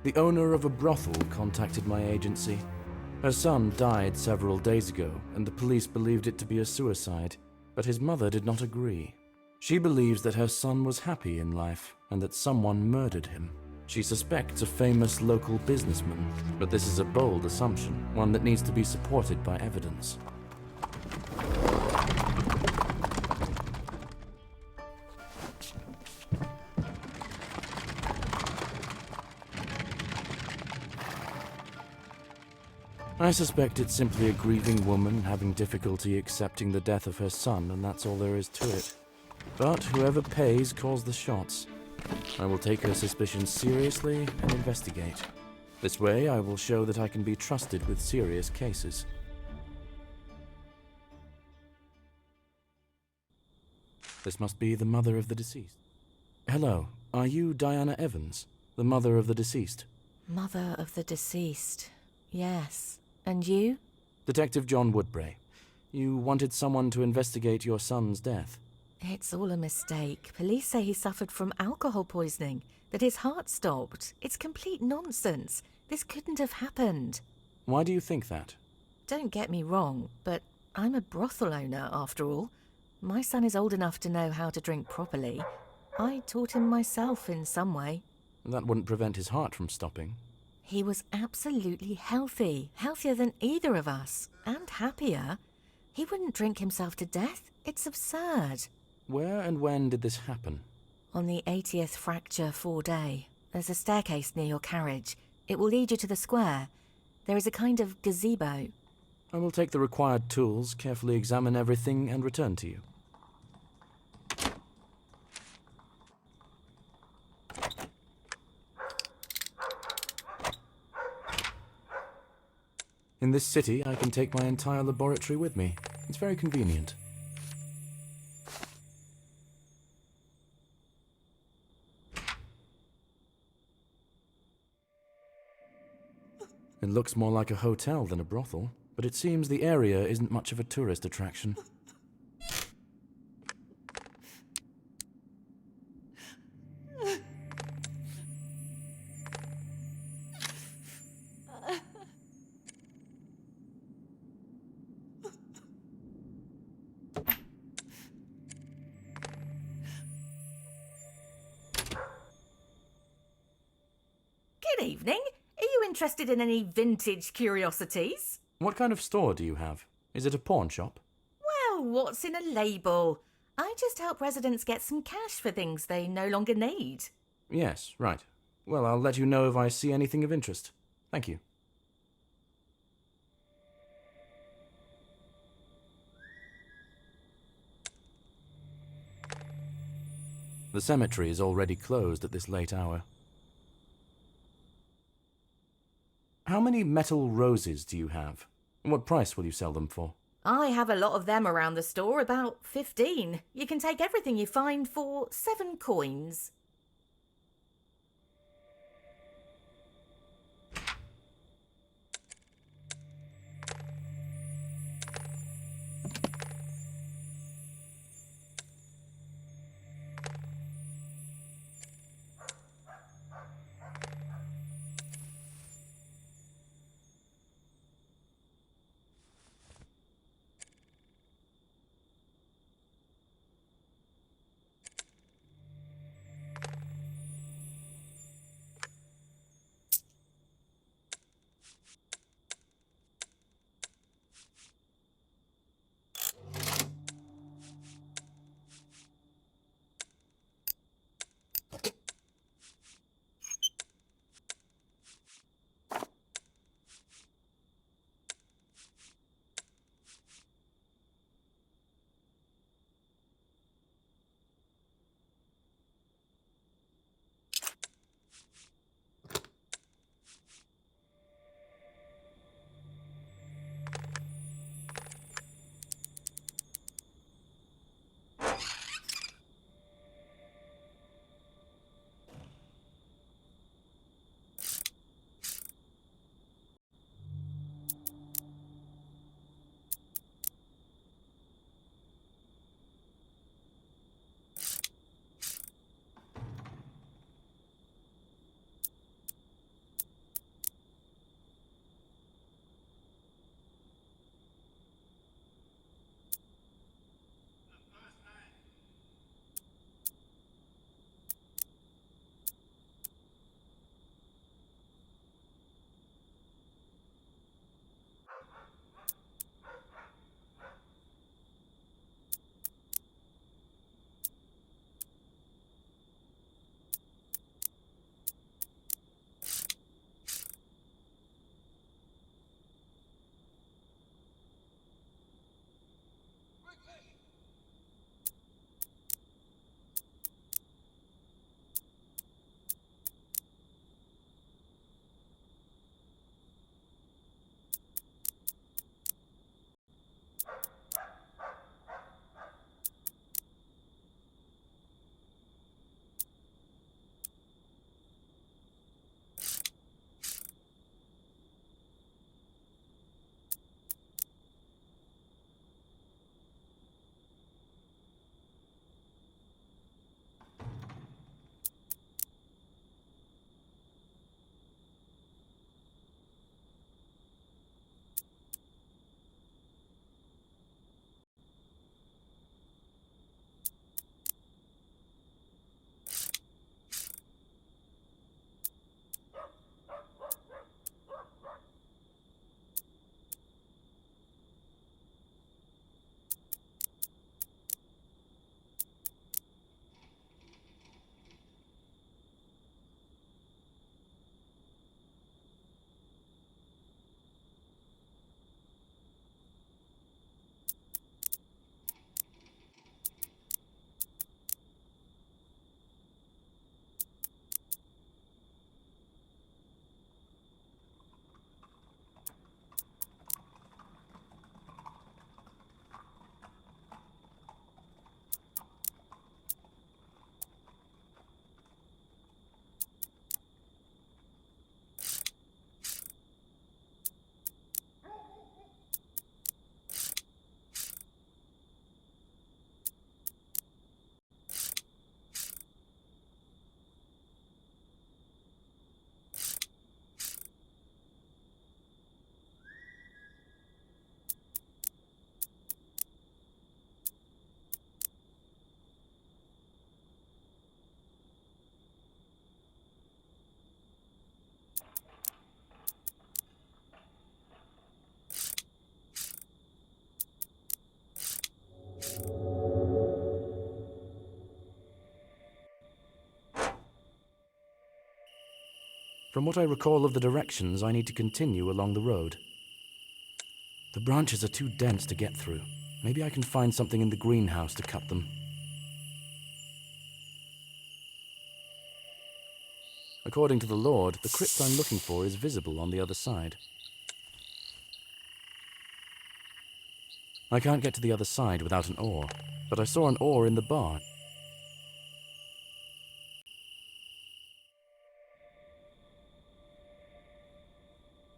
The owner of a brothel contacted my agency. Her son died several days ago, and the police believed it to be a suicide, but his mother did not agree. She believes that her son was happy in life, and that someone murdered him. She suspects a famous local businessman, but this is a bold assumption, one that needs to be supported by evidence. I suspect it's simply a grieving woman having difficulty accepting the death of her son, and that's all there is to it. But whoever pays calls the shots. I will take her suspicions seriously and investigate. This way, I will show that I can be trusted with serious cases. This must be the mother of the deceased. Hello, are you Diana Evans, the mother of the deceased? Mother of the deceased. Yes. And you? Detective John Woodbray. You wanted someone to investigate your son's death. It's all a mistake. Police say he suffered from alcohol poisoning, that his heart stopped. It's complete nonsense. This couldn't have happened. Why do you think that? Don't get me wrong, but I'm a brothel owner after all. My son is old enough to know how to drink properly. I taught him myself in some way. That wouldn't prevent his heart from stopping. He was absolutely healthy, healthier than either of us, and happier. He wouldn't drink himself to death. It's absurd. Where and when did this happen? On the 80th fracture 4-day. There's a staircase near your carriage. It will lead you to the square. There is a kind of gazebo. I will take the required tools, carefully examine everything, and return to you. In this city, I can take my entire laboratory with me. It's very convenient. It looks more like a hotel than a brothel, but it seems the area isn't much of a tourist attraction. Good evening. Are you interested in any vintage curiosities? What kind of store do you have? Is it a pawn shop? Well, what's in a label? I just help residents get some cash for things they no longer need. Yes, right. Well, I'll let you know if I see anything of interest. Thank you. The cemetery is already closed at this late hour. How many metal roses do you have? What price will you sell them for? I have a lot of them around the store, about 15. You can take everything you find for 7 coins. From what I recall of the directions, I need to continue along the road. The branches are too dense to get through. Maybe I can find something in the greenhouse to cut them. According to the Lord, the crypt I'm looking for is visible on the other side. I can't get to the other side without an oar, but I saw an oar in the barn.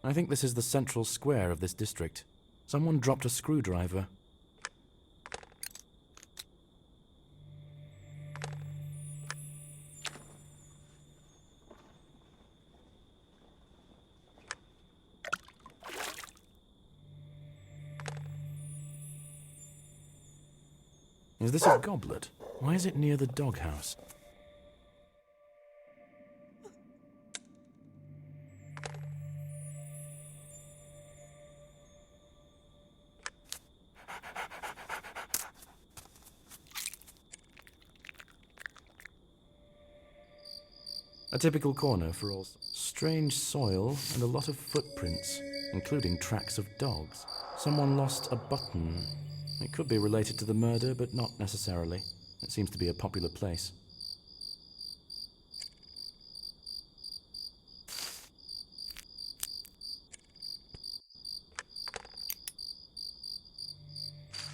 I think this is the central square of this district. Someone dropped a screwdriver. Is this a goblet? Why is it near the doghouse? A typical corner for all strange soil and a lot of footprints, including tracks of dogs. Someone lost a button. It could be related to the murder, but not necessarily. It seems to be a popular place.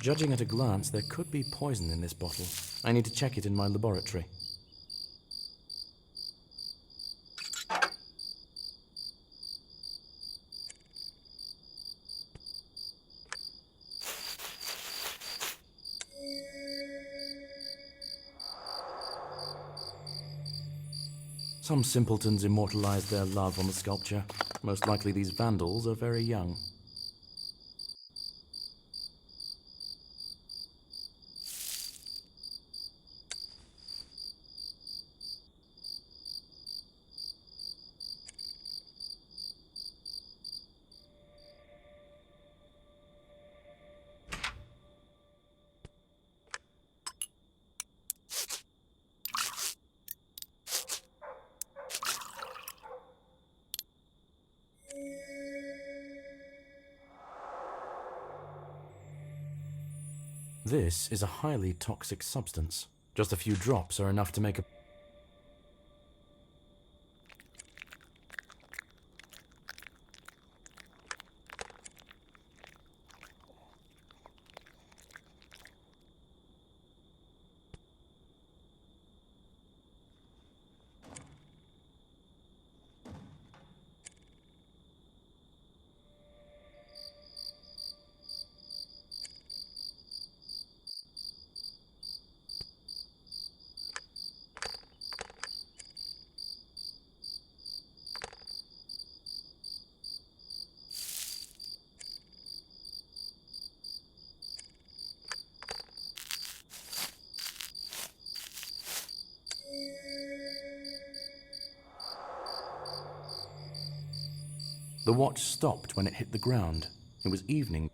Judging at a glance, there could be poison in this bottle. I need to check it in my laboratory. Some simpletons immortalized their love on the sculpture. Most likely these vandals are very young. This is a highly toxic substance. Just a few drops are enough to make a... The watch stopped when it hit the ground. It was evening.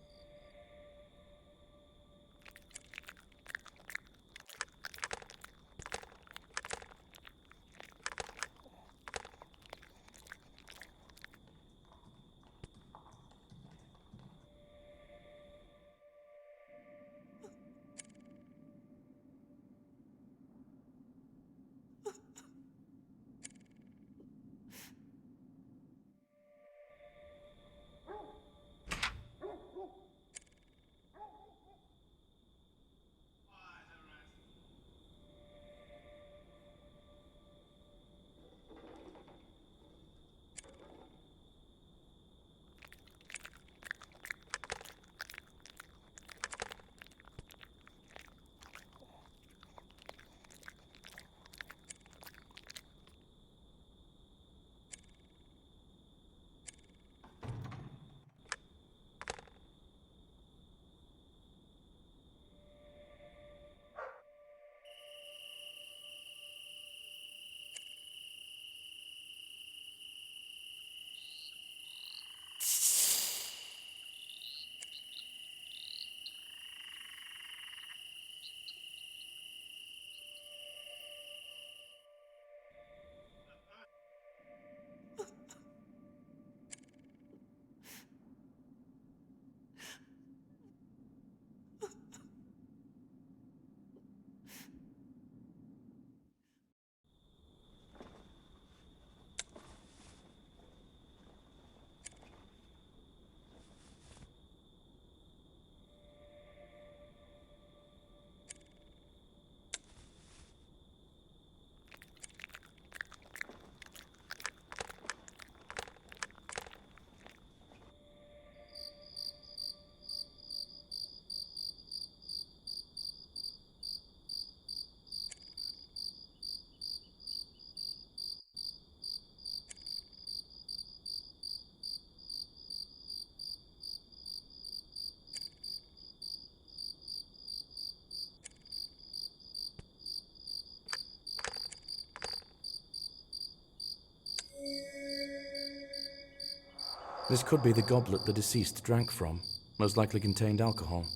This could be the goblet the deceased drank from. Most likely contained alcohol.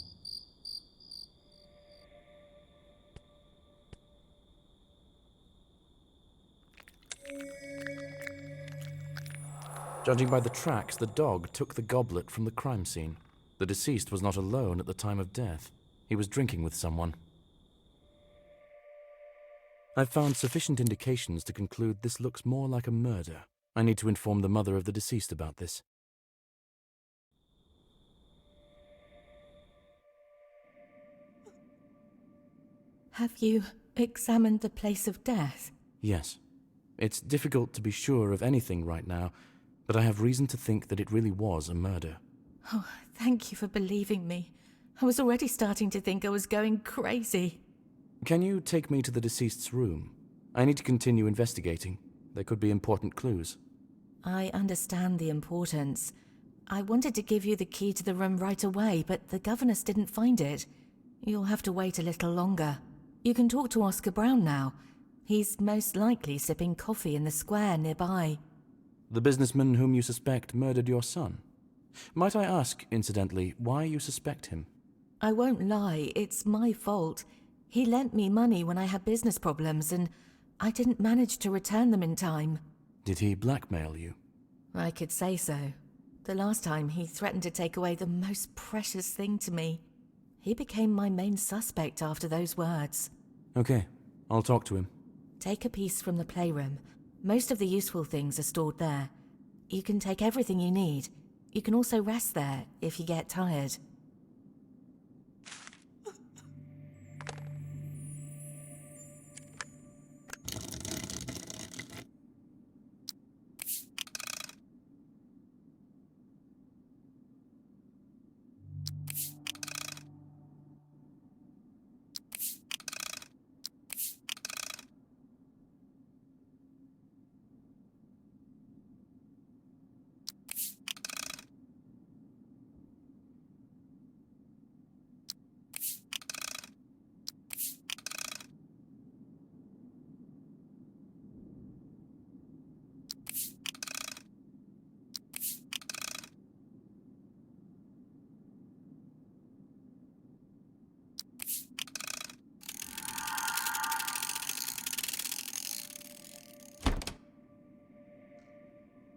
Judging by the tracks, the dog took the goblet from the crime scene. The deceased was not alone at the time of death. He was drinking with someone. I've found sufficient indications to conclude this looks more like a murder. I need to inform the mother of the deceased about this. Have you examined the place of death? Yes. It's difficult to be sure of anything right now, but I have reason to think that it really was a murder. Oh, thank you for believing me. I was already starting to think I was going crazy. Can you take me to the deceased's room? I need to continue investigating. There could be important clues. I understand the importance. I wanted to give you the key to the room right away, but the governess didn't find it. You'll have to wait a little longer. You can talk to Oscar Brown now. He's most likely sipping coffee in the square nearby. The businessman whom you suspect murdered your son. Might I ask, incidentally, why you suspect him? I won't lie, it's my fault. He lent me money when I had business problems, and I didn't manage to return them in time. Did he blackmail you? I could say so. The last time, he threatened to take away the most precious thing to me. He became my main suspect after those words. Okay, I'll talk to him. Take a piece from the playroom. Most of the useful things are stored there. You can take everything you need. You can also rest there if you get tired.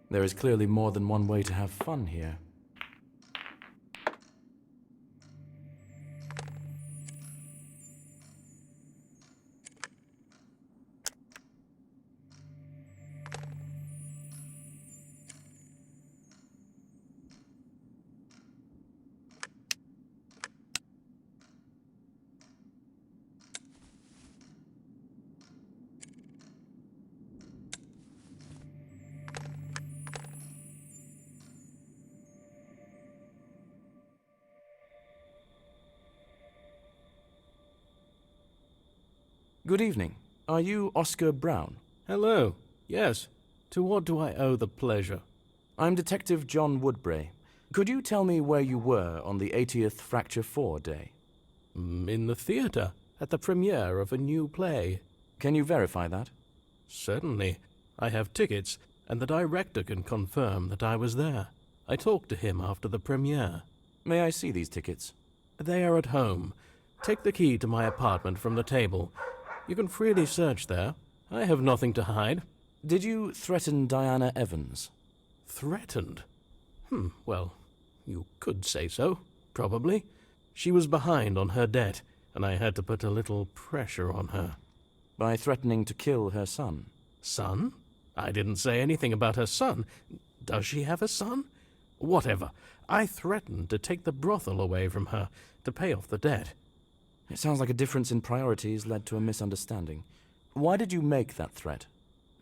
There is clearly more than one way to have fun here. Good evening. Are you Oscar Brown? Hello. Yes. To what do I owe the pleasure? I'm Detective John Woodbray. Could you tell me where you were on the 80th Fracture 4 day? In the theatre, at the premiere of a new play. Can you verify that? Certainly. I have tickets, and the director can confirm that I was there. I talked to him after the premiere. May I see these tickets? They are at home. Take the key to my apartment from the table. You can freely search there. I have nothing to hide. Did you threaten Diana Evans? Threatened? Well, you could say so, probably. She was behind on her debt, and I had to put a little pressure on her. By threatening to kill her son? Son? I didn't say anything about her son. Does she have a son? Whatever. I threatened to take the brothel away from her to pay off the debt. It sounds like a difference in priorities led to a misunderstanding. Why did you make that threat?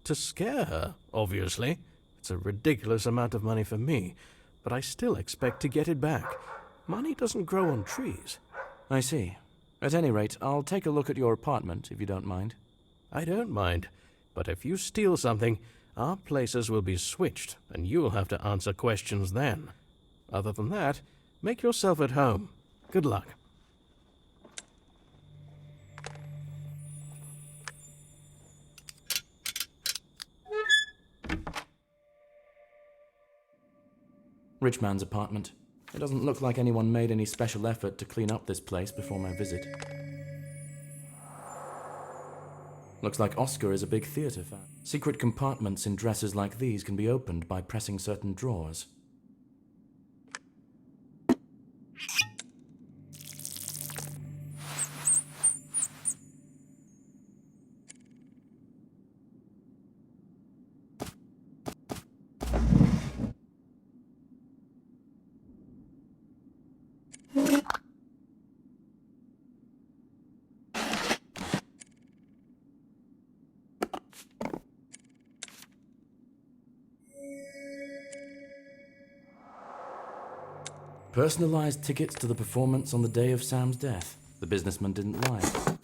To scare her, obviously. It's a ridiculous amount of money for me, but I still expect to get it back. Money doesn't grow on trees. I see. At any rate, I'll take a look at your apartment, if you don't mind. I don't mind, but if you steal something, our places will be switched, and you'll have to answer questions then. Other than that, make yourself at home. Good luck. Rich man's apartment. It doesn't look like anyone made any special effort to clean up this place before my visit. Looks like Oscar is a big theater fan. Secret compartments in dresses like these can be opened by pressing certain drawers. Personalized tickets to the performance on the day of Sam's death. The businessman didn't lie.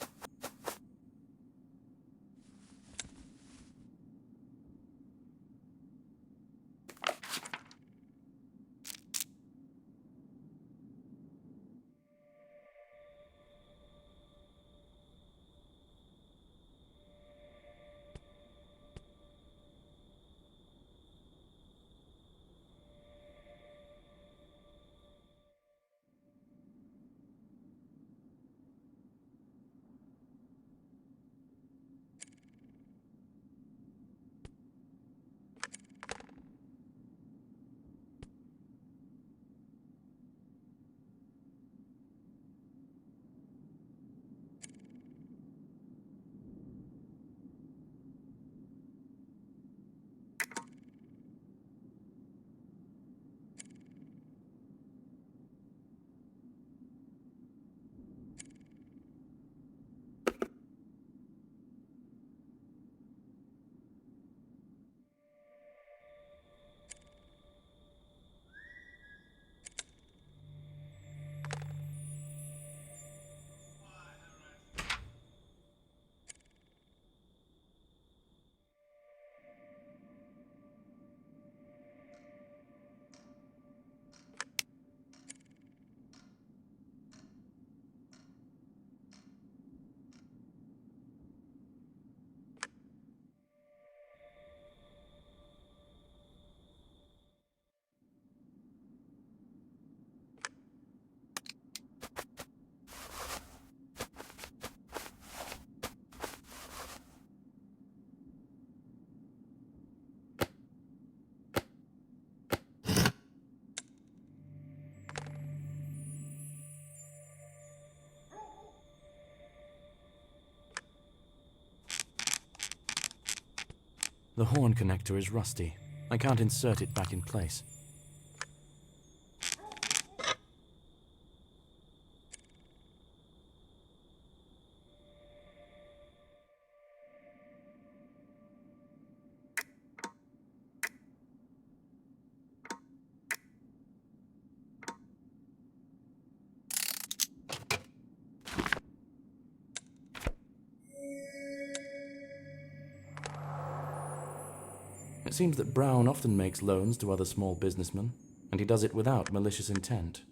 The horn connector is rusty. I can't insert it back in place. It seems that Brown often makes loans to other small businessmen, and he does it without malicious intent.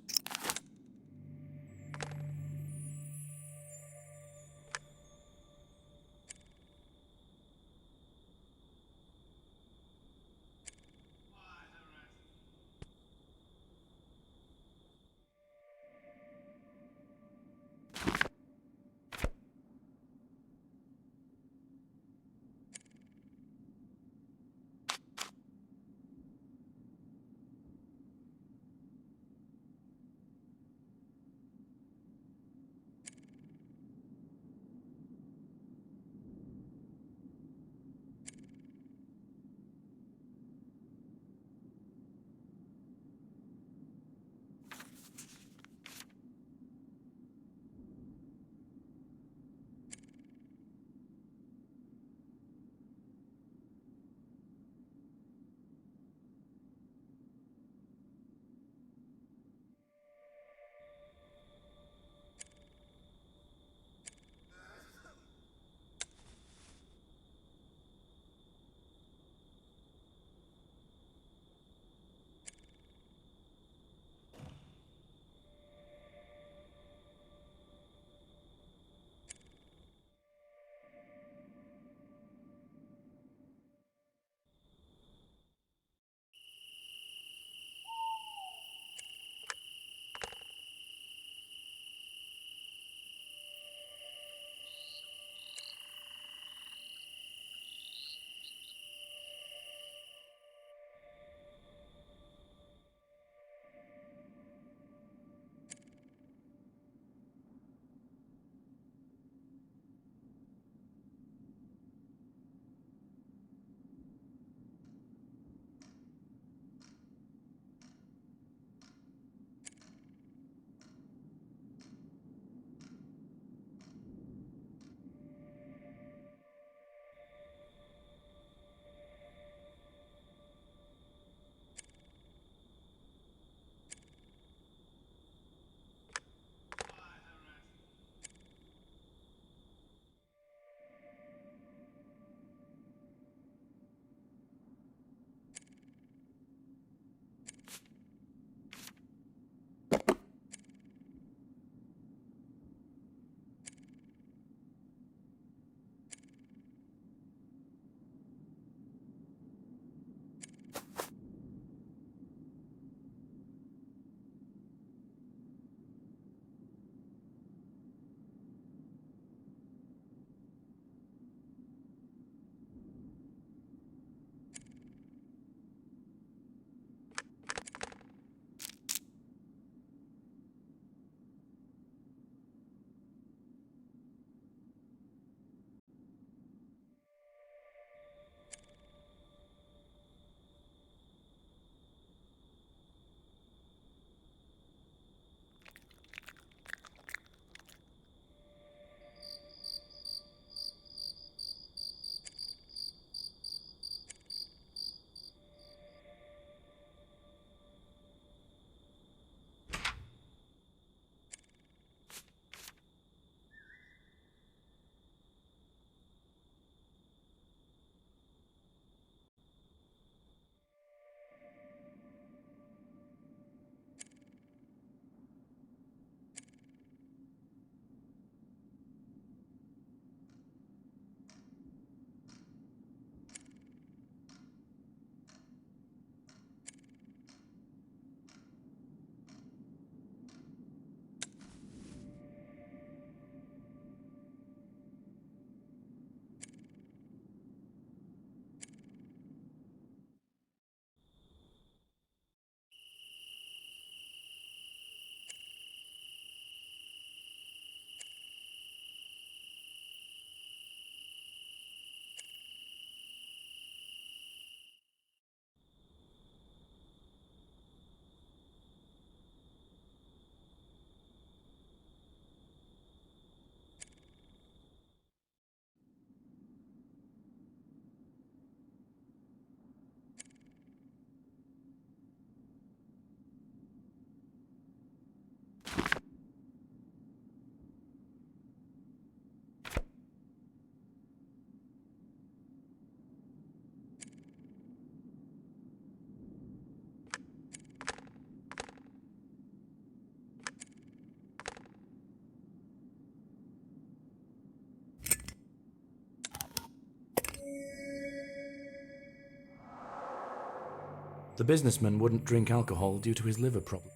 The businessman wouldn't drink alcohol due to his liver problem.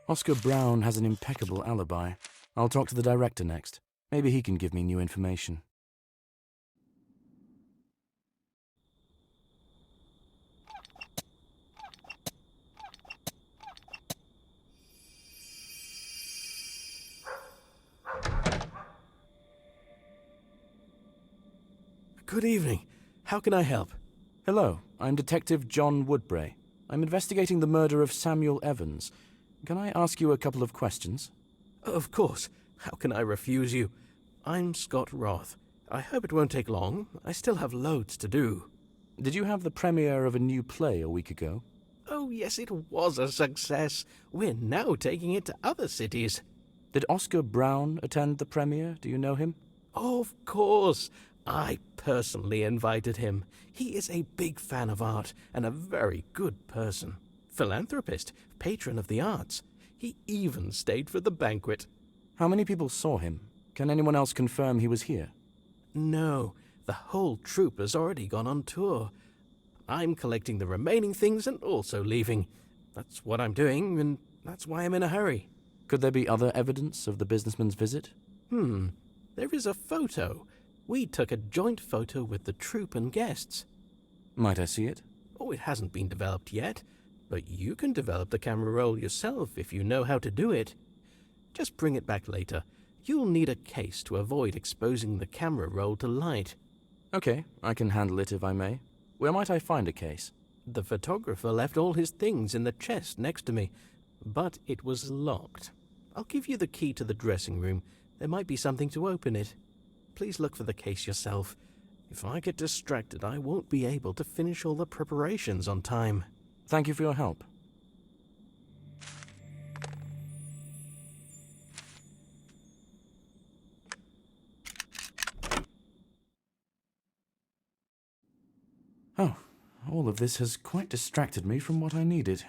Oscar Brown has an impeccable alibi. I'll talk to the director next. Maybe he can give me new information. Good evening. How can I help? Hello, I'm Detective John Woodbray. I'm investigating the murder of Samuel Evans. Can I ask you a couple of questions? Of course. How can I refuse you? I'm Scott Roth. I hope it won't take long. I still have loads to do. Did you have the premiere of a new play a week ago? Oh, yes, it was a success. We're now taking it to other cities. Did Oscar Brown attend the premiere? Do you know him? Of course. I personally invited him. He is a big fan of art and a very good person. Philanthropist, patron of the arts. He even stayed for the banquet. How many people saw him? Can anyone else confirm he was here? No, the whole troupe has already gone on tour. I'm collecting the remaining things and also leaving. That's what I'm doing, and that's why I'm in a hurry. Could there be other evidence of the businessman's visit? There is a photo. We took a joint photo with the troupe and guests. Might I see it? Oh, it hasn't been developed yet, but you can develop the camera roll yourself if you know how to do it. Just bring it back later. You'll need a case to avoid exposing the camera roll to light. Okay, I can handle it if I may. Where might I find a case? The photographer left all his things in the chest next to me, but it was locked. I'll give you the key to the dressing room. There might be something to open it. Please look for the case yourself. If I get distracted, I won't be able to finish all the preparations on time. Thank you for your help. Oh, all of this has quite distracted me from what I needed.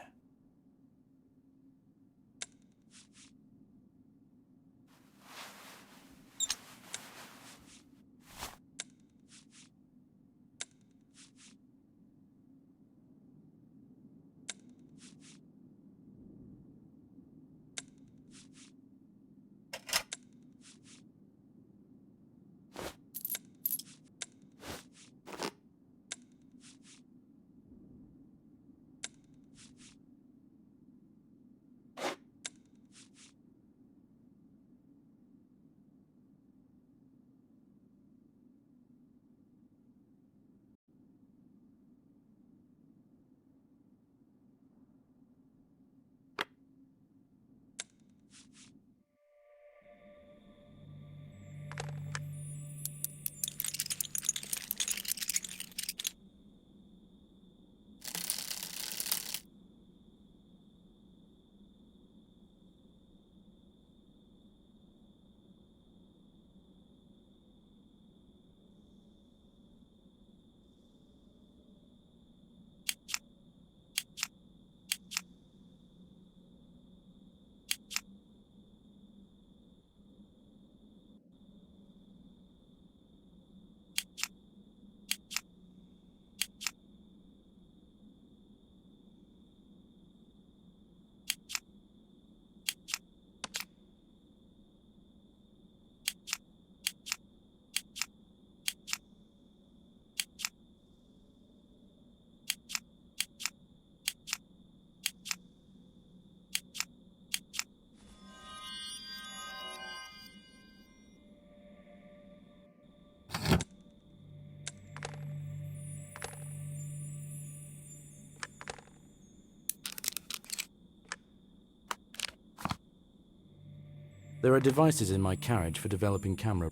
There are devices in my carriage for developing camera.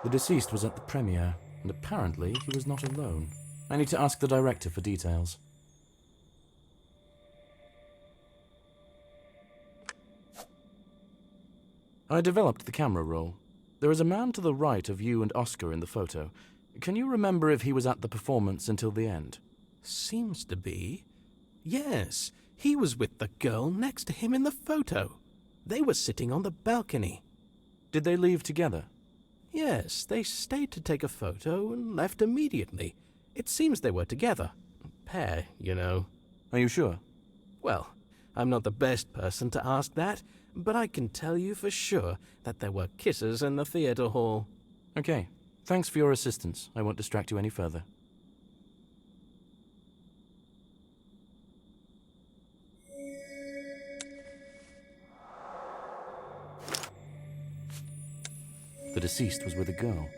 The deceased was at the premiere, and apparently he was not alone. I need to ask the director for details. I developed the camera roll. There is a man to the right of you and Oscar in the photo. Can you remember if he was at the performance until the end? Seems to be. Yes, he was with the girl next to him in the photo. They were sitting on the balcony. Did they leave together? Yes, they stayed to take a photo and left immediately. It seems they were together. Pair, you know. Are you sure? Well, I'm not the best person to ask that, but I can tell you for sure that there were kisses in the theater hall. Okay. Thanks for your assistance. I won't distract you any further. The deceased was with a girl.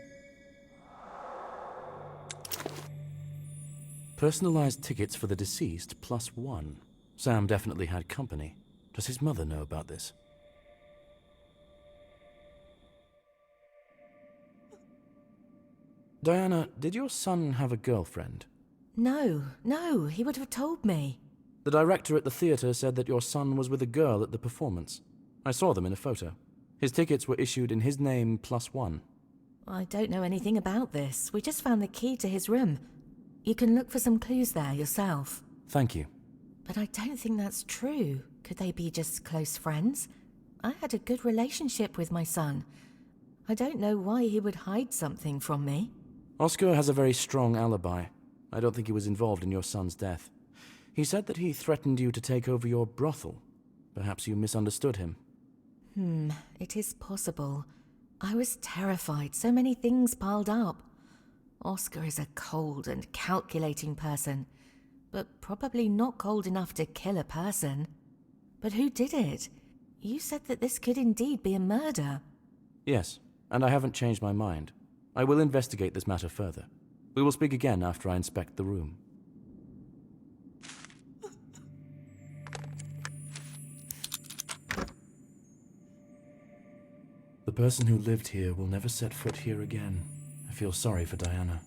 Personalized tickets for the deceased +1. Sam definitely had company. Does his mother know about this? Diana, did your son have a girlfriend? No, he would have told me. The director at the theater said that your son was with a girl at the performance. I saw them in a photo. His tickets were issued in his name +1. I don't know anything about this. We just found the key to his room. You can look for some clues there yourself. Thank you. But I don't think that's true. Could they be just close friends? I had a good relationship with my son. I don't know why he would hide something from me. Oscar has a very strong alibi. I don't think he was involved in your son's death. He said that he threatened you to take over your brothel. Perhaps you misunderstood him. It is possible. I was terrified, so many things piled up. Oscar is a cold and calculating person, but probably not cold enough to kill a person. But who did it? You said that this could indeed be a murder. Yes, and I haven't changed my mind. I will investigate this matter further. We will speak again after I inspect the room. The person who lived here will never set foot here again. I feel sorry for Diana.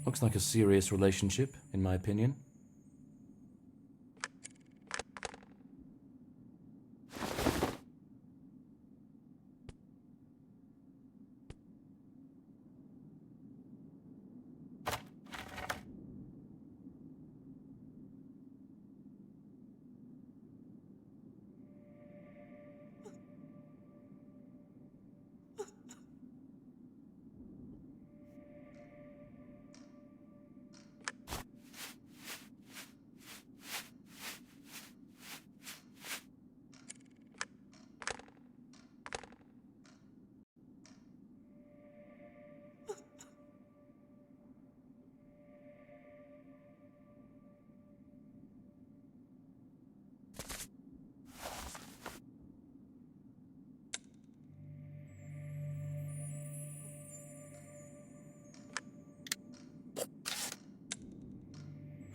Looks like a serious relationship, in my opinion.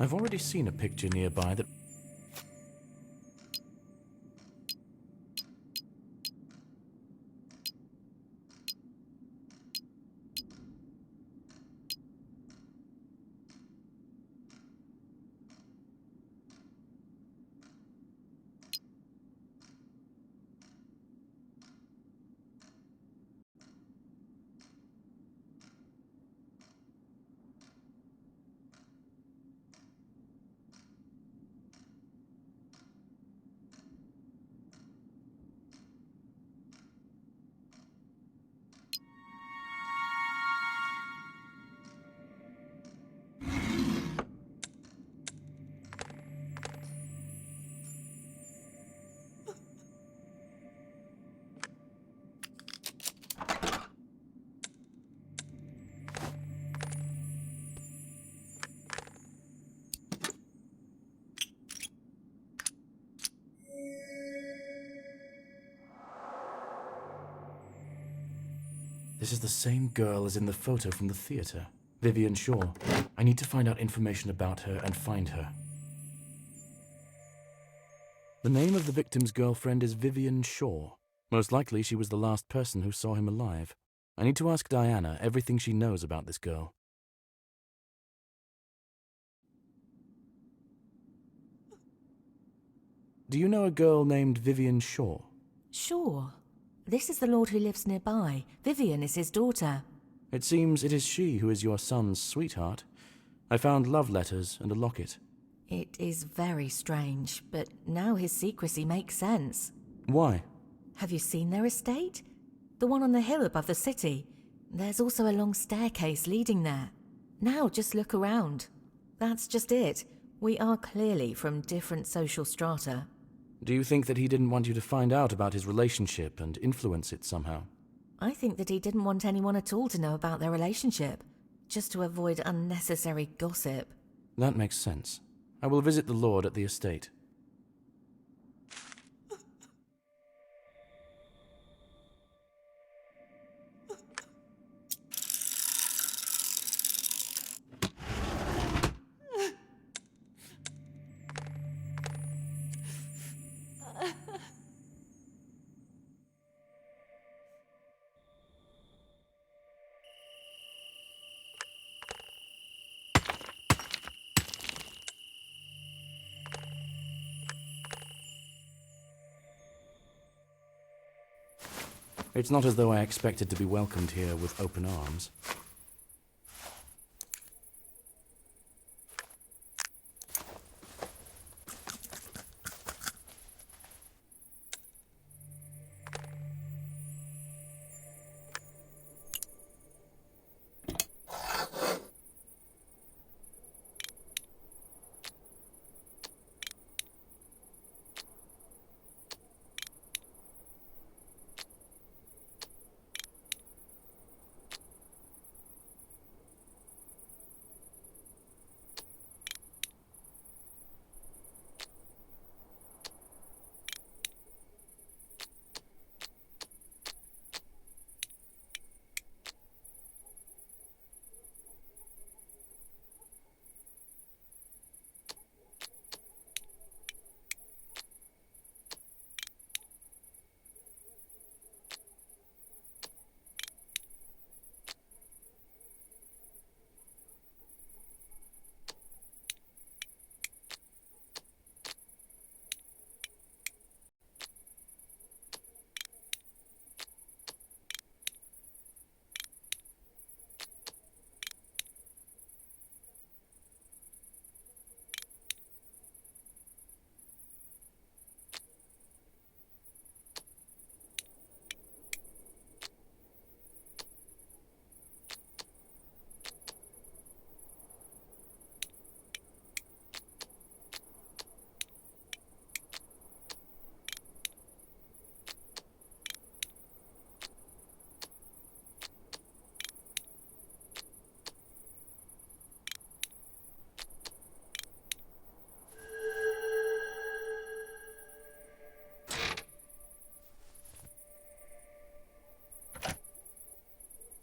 I've already seen a picture nearby that... This is the same girl as in the photo from the theater. Vivian Shaw. I need to find out information about her and find her. The name of the victim's girlfriend is Vivian Shaw. Most likely she was the last person who saw him alive. I need to ask Diana everything she knows about this girl. Do you know a girl named Vivian Shaw? Sure. This is the lord who lives nearby. Vivian is his daughter. It seems it is she who is your son's sweetheart. I found love letters and a locket. It is very strange, but now his secrecy makes sense. Why? Have you seen their estate? The one on the hill above the city. There's also a long staircase leading there. Now just look around. That's just it. We are clearly from different social strata. Do you think that he didn't want you to find out about his relationship and influence it somehow? I think that he didn't want anyone at all to know about their relationship, just to avoid unnecessary gossip. That makes sense. I will visit the Lord at the estate. It's not as though I expected to be welcomed here with open arms.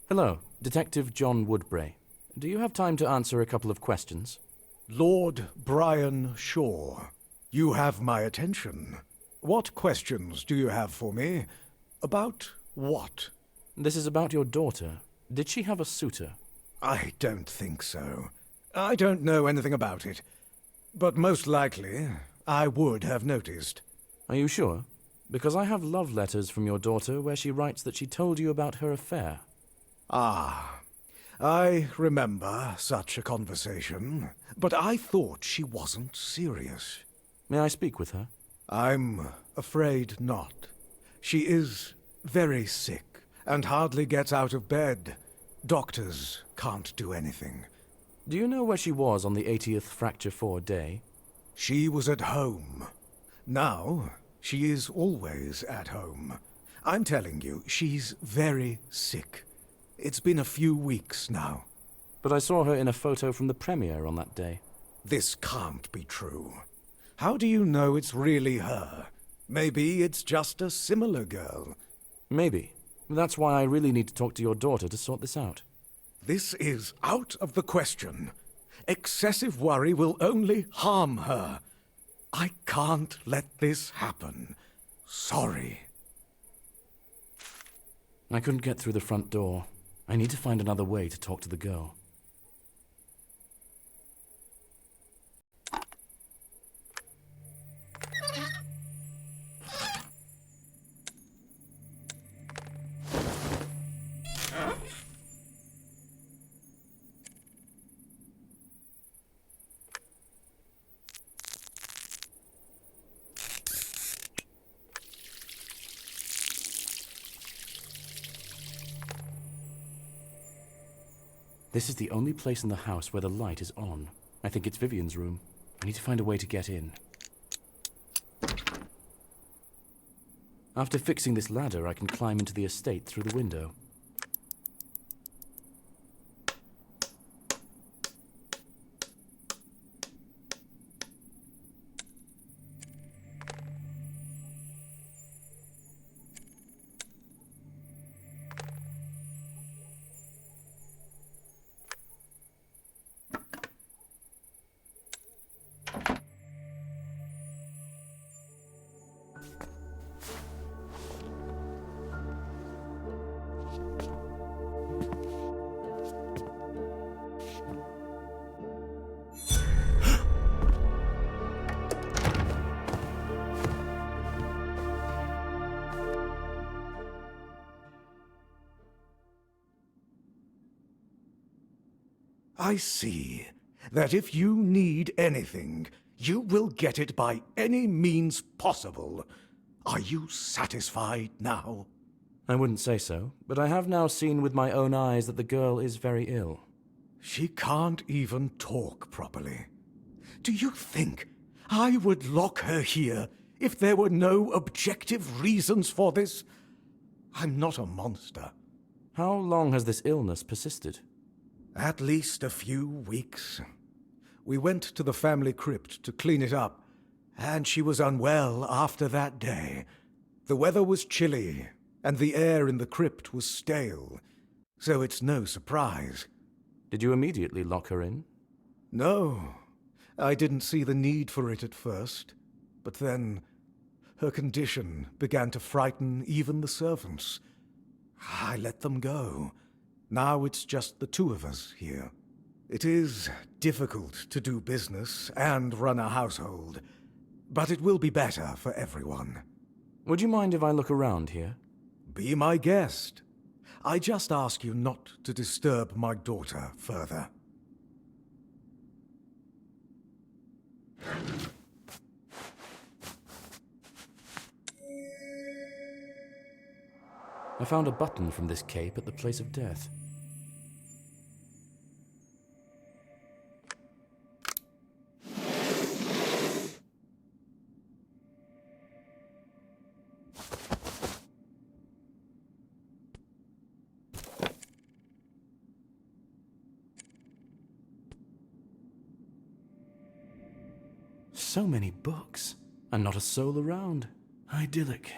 Hello, Detective John Woodbray. Do you have time to answer a couple of questions? Lord Brian Shaw, you have my attention. What questions do you have for me? About what? This is about your daughter. Did she have a suitor? I don't think so. I don't know anything about it. But most likely, I would have noticed. Are you sure? Because I have love letters from your daughter where she writes that she told you about her affair. Ah, I remember such a conversation, but I thought she wasn't serious. May I speak with her? I'm afraid not. She is very sick and hardly gets out of bed. Doctors can't do anything. Do you know where she was on the 80th Fracture 4 day? She was at home. Now, she is always at home. I'm telling you, she's very sick. It's been a few weeks now. But I saw her in a photo from the premiere on that day. This can't be true. How do you know it's really her? Maybe it's just a similar girl. Maybe. That's why I really need to talk to your daughter to sort this out. This is out of the question. Excessive worry will only harm her. I can't let this happen. Sorry. I couldn't get through the front door. I need to find another way to talk to the girl. This is the only place in the house where the light is on. I think it's Vivian's room. I need to find a way to get in. After fixing this ladder, I can climb into the estate through the window. I see that if you need anything, you will get it by any means possible. Are you satisfied now? I wouldn't say so, but I have now seen with my own eyes that the girl is very ill. She can't even talk properly. Do you think I would lock her here if there were no objective reasons for this? I'm not a monster. How long has this illness persisted? At least a few weeks. We went to the family crypt to clean it up, and she was unwell after that day. The weather was chilly, and the air in the crypt was stale, so it's no surprise. Did you immediately lock her in? No, I didn't see the need for it at first, but then her condition began to frighten even the servants. I let them go. Now it's just the two of us here. It is difficult to do business and run a household, but it will be better for everyone. Would you mind if I look around here? Be my guest. I just ask you not to disturb my daughter further. I found a button from this cape at the place of death. So many books, and not a soul around. Idyllic.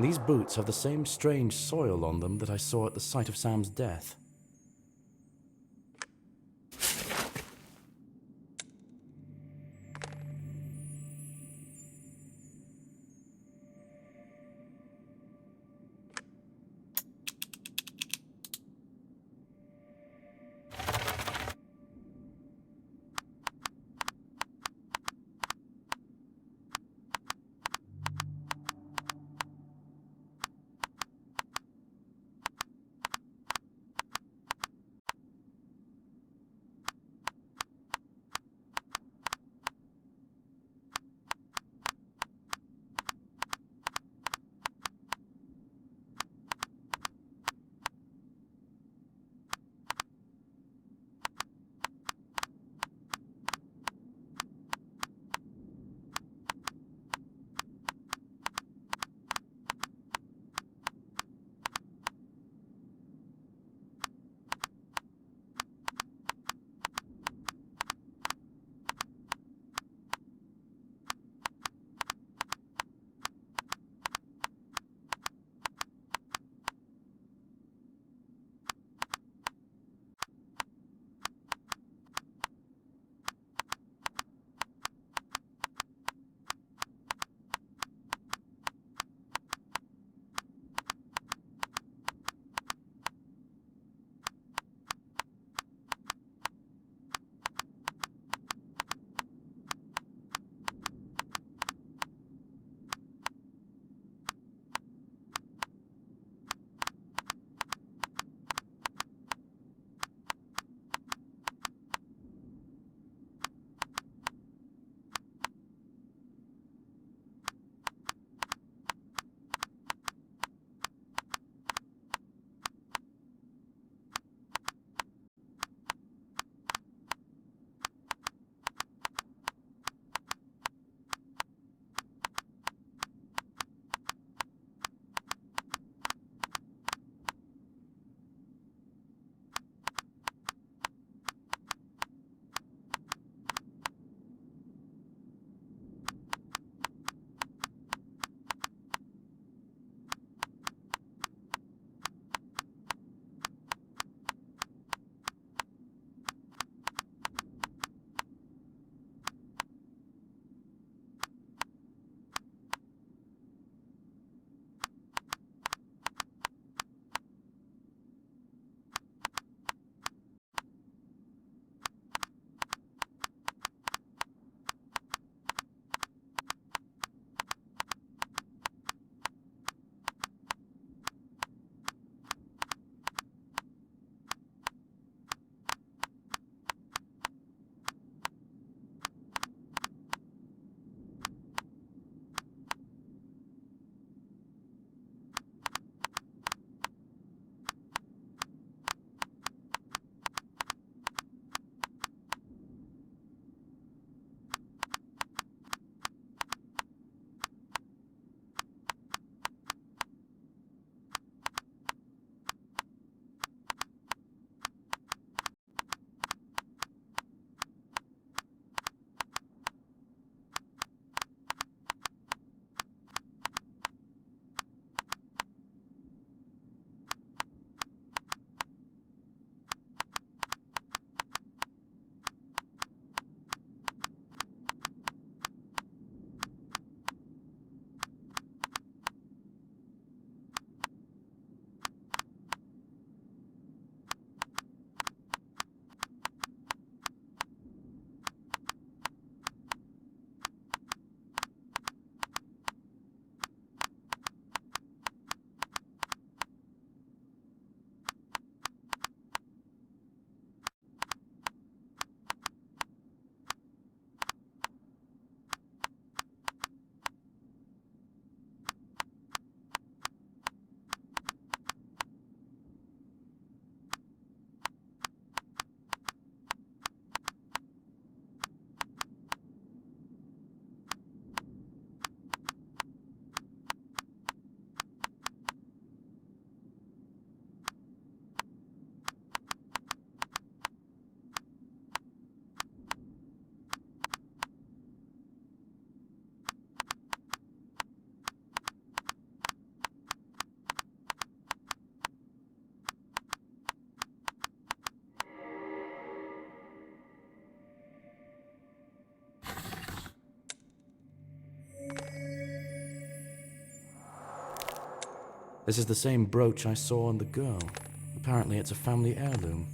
These boots have the same strange soil on them that I saw at the site of Sam's death. This is the same brooch I saw on the girl. Apparently it's a family heirloom.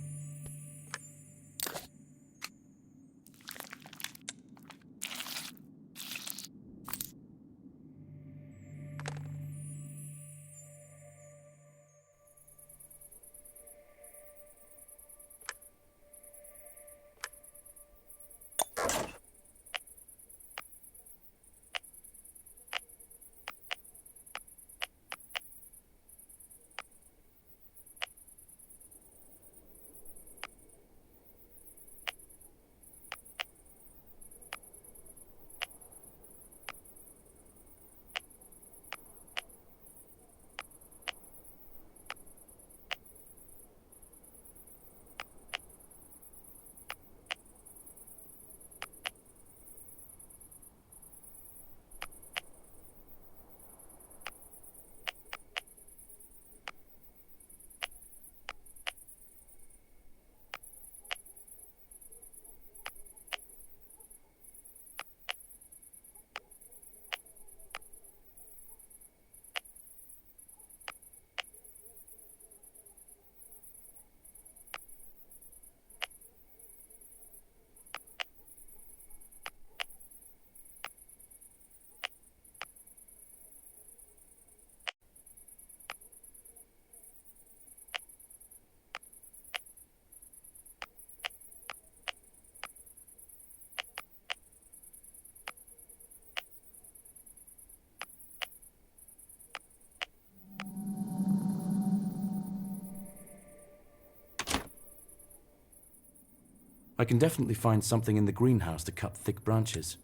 I can definitely find something in the greenhouse to cut thick branches.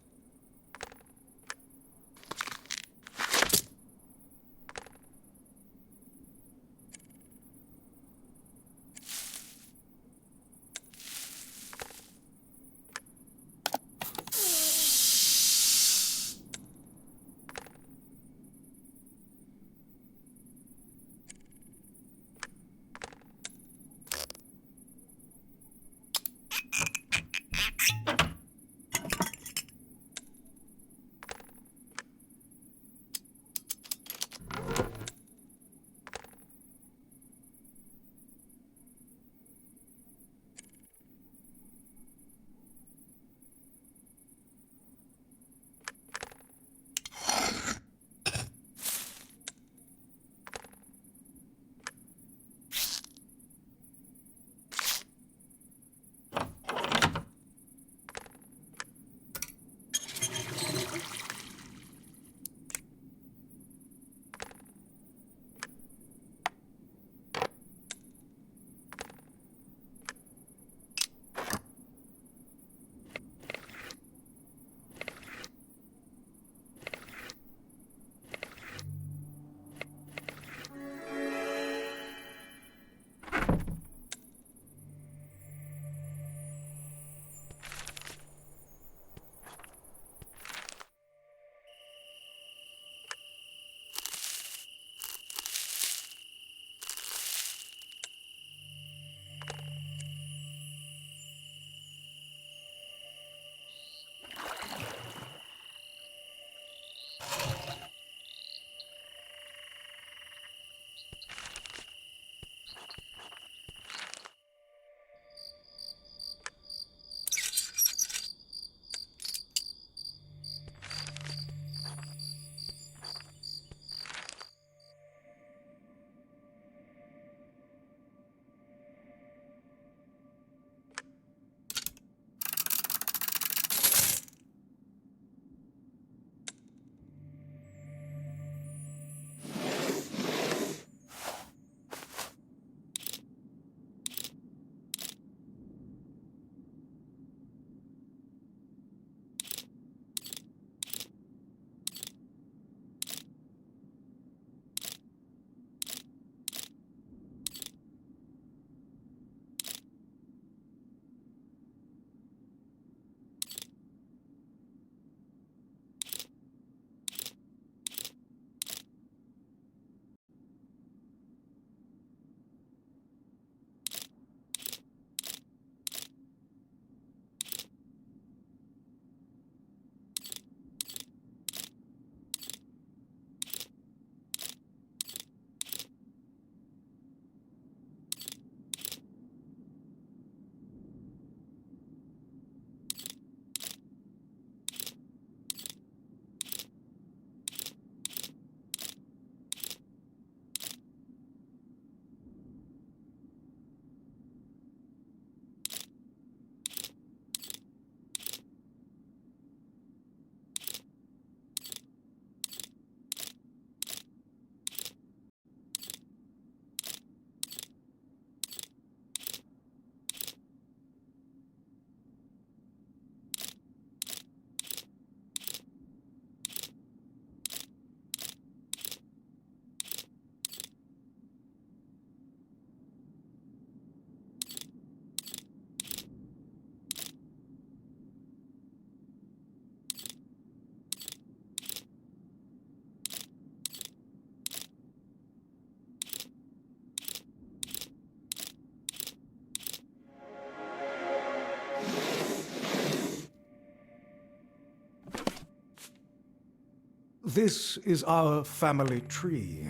This is our family tree,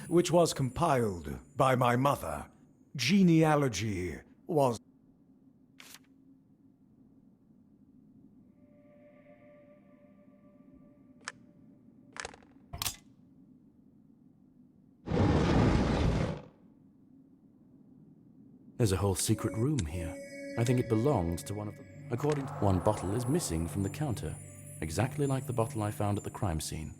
which was compiled by my mother. Genealogy was... There's a whole secret room here. I think it belongs to one of them. According to one bottle is missing from the counter, exactly like the bottle I found at the crime scene.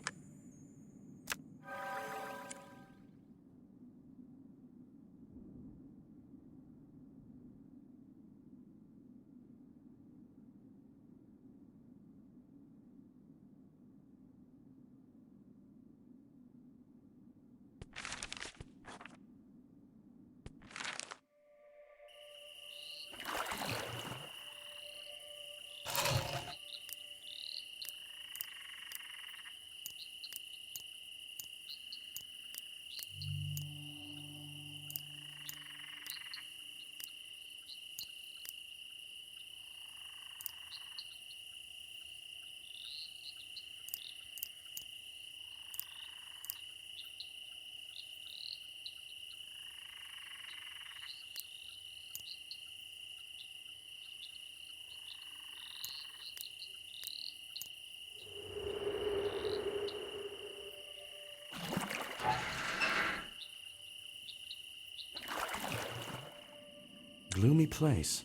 Gloomy place.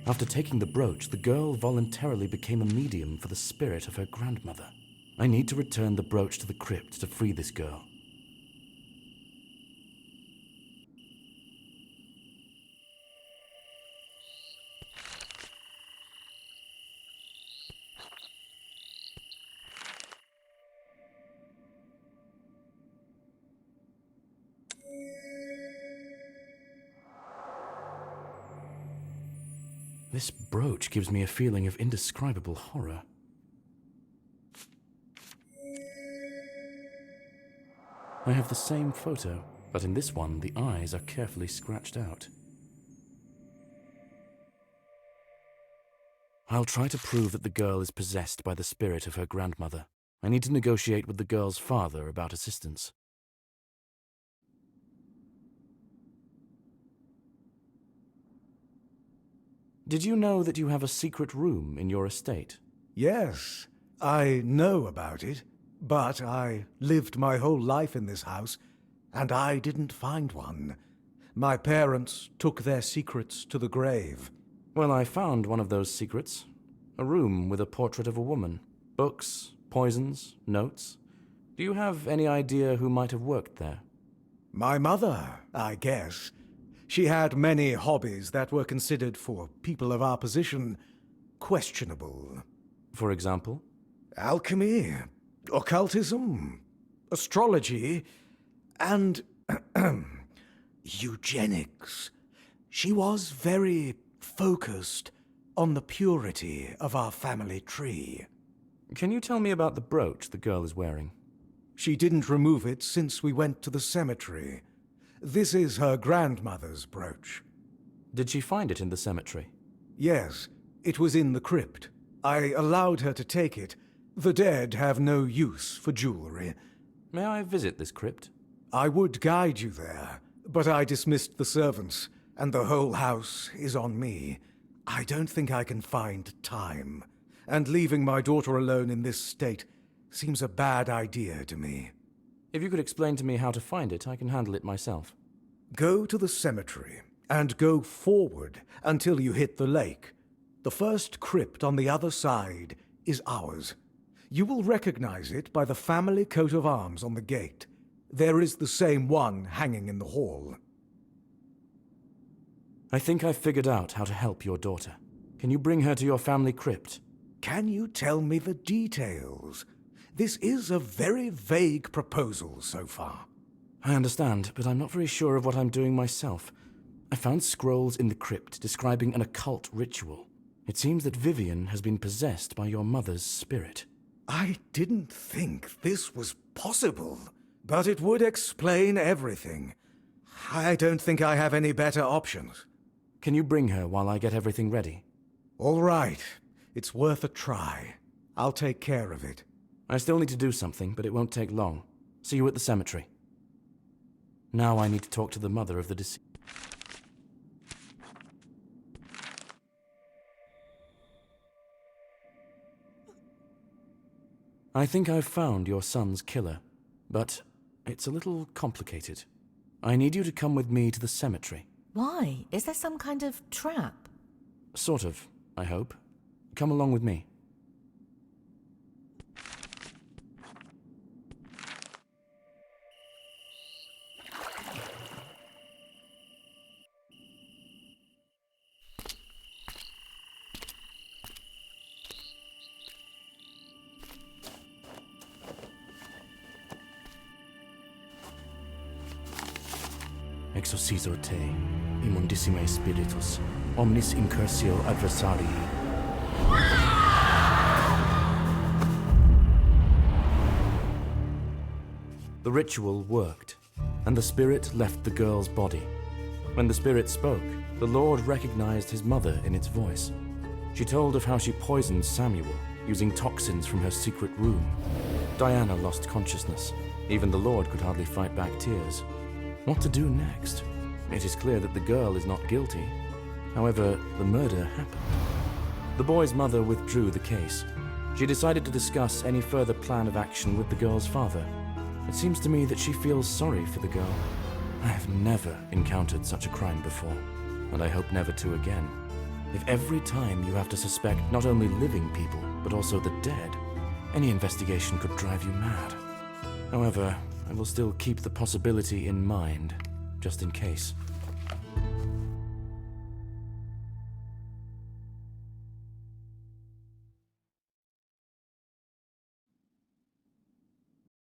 After taking the brooch, the girl voluntarily became a medium for the spirit of her grandmother. I need to return the brooch to the crypt to free this girl. This brooch gives me a feeling of indescribable horror. I have the same photo, but in this one, the eyes are carefully scratched out. I'll try to prove that the girl is possessed by the spirit of her grandmother. I need to negotiate with the girl's father about assistance. Did you know that you have a secret room in your estate? Yes, I know about it, but I lived my whole life in this house, and I didn't find one. My parents took their secrets to the grave. Well, I found one of those secrets. A room with a portrait of a woman. Books, poisons, notes. Do you have any idea who might have worked there? My mother, I guess. She had many hobbies that were considered, for people of our position, questionable. For example? Alchemy, occultism, astrology, and eugenics. She was very focused on the purity of our family tree. Can you tell me about the brooch the girl is wearing? She didn't remove it since we went to the cemetery. This is her grandmother's brooch. Did she find it in the cemetery? Yes, it was in the crypt. I allowed her to take it. The dead have no use for jewelry. May I visit this crypt? I would guide you there, but I dismissed the servants, and the whole house is on me. I don't think I can find time, and leaving my daughter alone in this state seems a bad idea to me. If you could explain to me how to find it, I can handle it myself. Go to the cemetery, and go forward until you hit the lake. The first crypt on the other side is ours. You will recognize it by the family coat of arms on the gate. There is the same one hanging in the hall. I think I've figured out how to help your daughter. Can you bring her to your family crypt? Can you tell me the details? This is a very vague proposal so far. I understand, but I'm not very sure of what I'm doing myself. I found scrolls in the crypt describing an occult ritual. It seems that Vivian has been possessed by your mother's spirit. I didn't think this was possible, but it would explain everything. I don't think I have any better options. Can you bring her while I get everything ready? All right. It's worth a try. I'll take care of it. I still need to do something, but it won't take long. See you at the cemetery. Now I need to talk to the mother of the deceased. I think I've found your son's killer, but it's a little complicated. I need you to come with me to the cemetery. Why? Is there some kind of trap? Sort of, I hope. Come along with me. Exorcizo te, immundissime spiritus, omnis incursio adversarii. The ritual worked, and the spirit left the girl's body. When the spirit spoke, the Lord recognized his mother in its voice. She told of how she poisoned Samuel, using toxins from her secret room. Diana lost consciousness. Even the Lord could hardly fight back tears. What to do next? It is clear that the girl is not guilty. However, the murder happened. The boy's mother withdrew the case. She decided to discuss any further plan of action with the girl's father. It seems to me that she feels sorry for the girl. I have never encountered such a crime before, and I hope never to again. If every time you have to suspect not only living people, but also the dead, any investigation could drive you mad. However, I will still keep the possibility in mind, just in case.